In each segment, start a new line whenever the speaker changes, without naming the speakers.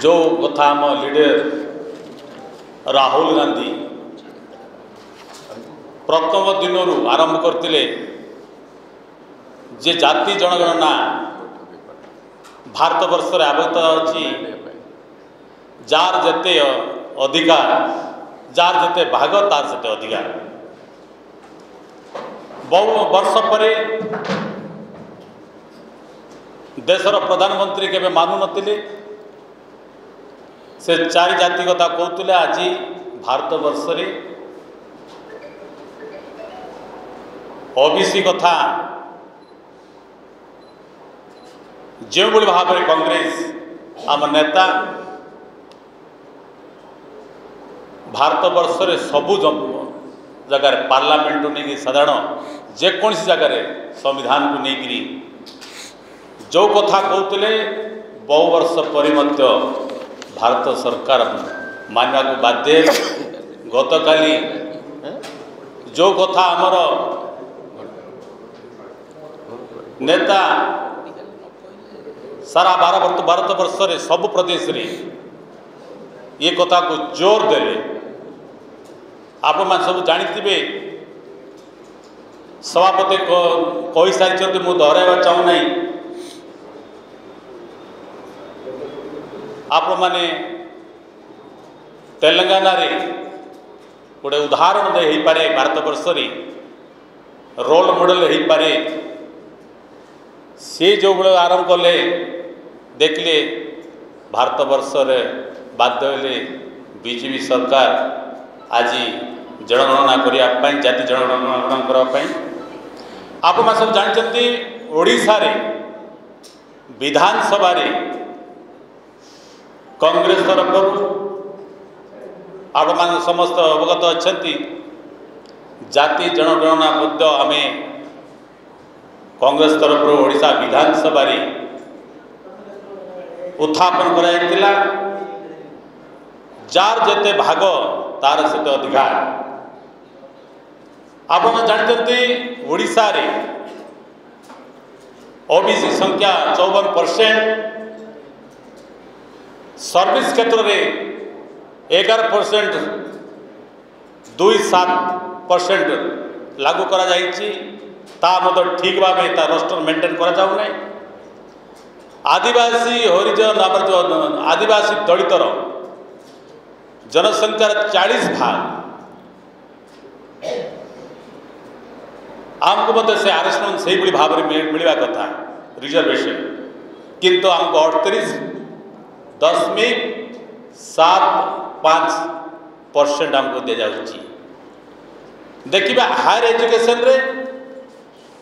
जो कथा आम लीडर राहुल गांधी प्रथम दिन आरंभ करते जे जाति जनगणना भारत वर्ष आबद्ध अच्छी जार जेते अधिकार जार जेते भाग तार सेते अधिकार बहु वर्ष पर देशर प्रधानमंत्री केबे मानु नथिले से चारि जाति कथा कहते आज भारत वर्ष रे ओबीसी कथा जो भाव में कांग्रेस आम नेता भारत वर्ष रे सबु जगार पार्लियामेंट नहीं साधारण जेकोसी जगार संविधान को लेकिन जो कथा कहते बहु वर्ष पर भारत सरकार मानवा को बाध्य गतकाली जो कथा आमर नेता सारा भारत वर्ष रे सब प्रदेश रे ये कथा को जोर देले आप सब जानी सभापति कही सारी मुझे दोहराइबा चाहूना आप माने तेलंगाना रे गोटे उदाहरण दे हो पारे भारत वर्ष रे रोल मॉडल हो पारे से जो बड़े आरंभ कले देखले भारत वर्ष रे बाध्य हेले बीजेपी सरकार आज जनगणना करने जाति जनगणना करने आप सब जानते ओडिशा रे विधानसभा रे कांग्रेस तरफ आप मान समस्त अवगत अच्छा जाति जनगणना मुद्दा आम कांग्रेस तरफ ओडिशा विधानसभा रे उत्थापन कराइला जार जेते भाग तार सेते अधिकार आप जानते ओडिशा रे ओबीसी संख्या 54%, सर्विस क्षेत्र में 11% 2.7% लागू करा जाइछि ठीक भाव रोस्टर मेंटेन करा जाउ नै। आदिवासी हरिजन आमर जो आदिवासी दलितर जनसंख्यार 40% आमको मत से आरक्षण से भाव में मिलवा कथा रिजर्वेशन किंतु आमको 38.75% आमको दि जाऊँगी। देखिए हायर एजुकेशन रे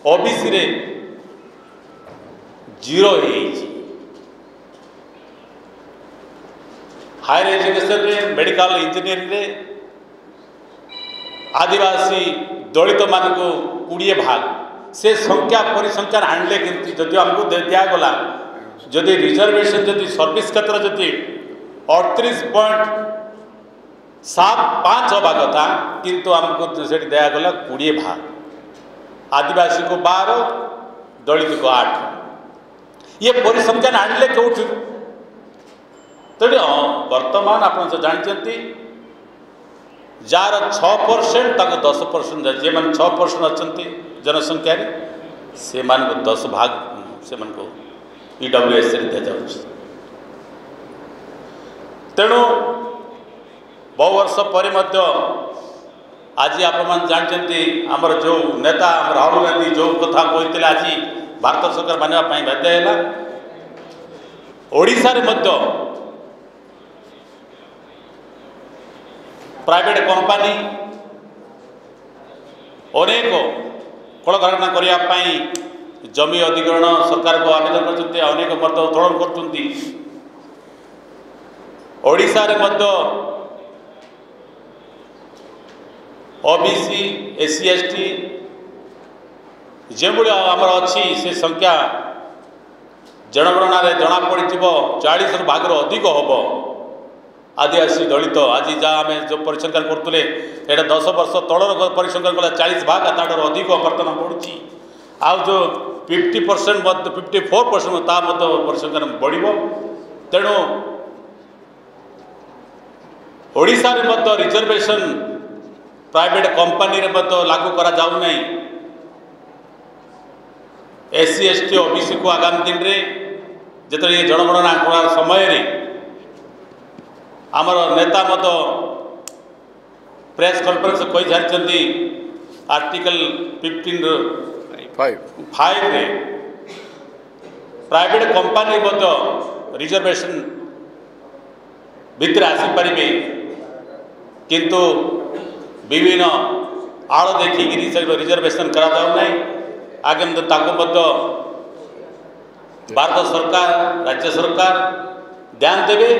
ओबीसी रे 0 हायर एजुकेशन रे मेडिकल इंजीनियरिंग रे आदिवासी दलित मान को 20% से संख्या परिसंख्यान आणले कि जदि आमको दिगला जदि रिजर्वेशन जदि सर्विस क्षेत्र जदि 38.75 हवा कथा किंतु आमको से दिगला 20%, आदिवासी को 12, दलित को 8। ये परिसंख्यान आणले कौटू तेणु वर्तमान आप जानते जार 6% तक 10% जे मैंने 6% अच्छा जनसंख्या से 10 भाग से ईडब्ल्यूएस दि जाऊँगी। तेणु बहु वर्ष पर आज आप जानते आमर जो नेता राहुल गांधी जो कथा कहते आज भारत सरकार मानवा बाध्य है। ओडिशा रे मध्य प्राइवेट कंपनी अनेक कल कारखाना करने जमी अधिग्रहण सरकार को आवेदन करते अनेक मत उत्तोलन करते। ओडिशा रे मध्य ओबीसी एससी एसटी जो आमर अच्छी से संख्या जनगणना जना पड़ 40 भाग अधिक हम आदिवासी दलित आज जहाँ आम जो परिसंख्यान करते यहाँ 10 वर्ष तलर परिसंख्यान कला 40 भाग तार अधिक बर्तमान बढ़ुची आ जो 50% 54% परिसंख्यान बढ़ तेणु ओडिशा रे मत रिजर्वेशन प्राइवेट कंपनी रे मत लागू करा जाऊ नहीं। एससी एसटी ओबीसी को आगामी दिन में जो ये जनगणना आंकड़ा समय रे आमर नेता मत प्रेस कॉन्फ्रेंस कही सारी आर्टिकल 15(5) रे प्राइवेट कंपनी मत रिजर्वेशन भितर आसीपारे किंतु विभिन्न आड़ देखिक रिजर्वेशन करा जाऊ नहीं। आगे भारत सरकार राज्य सरकार ध्यान देवे।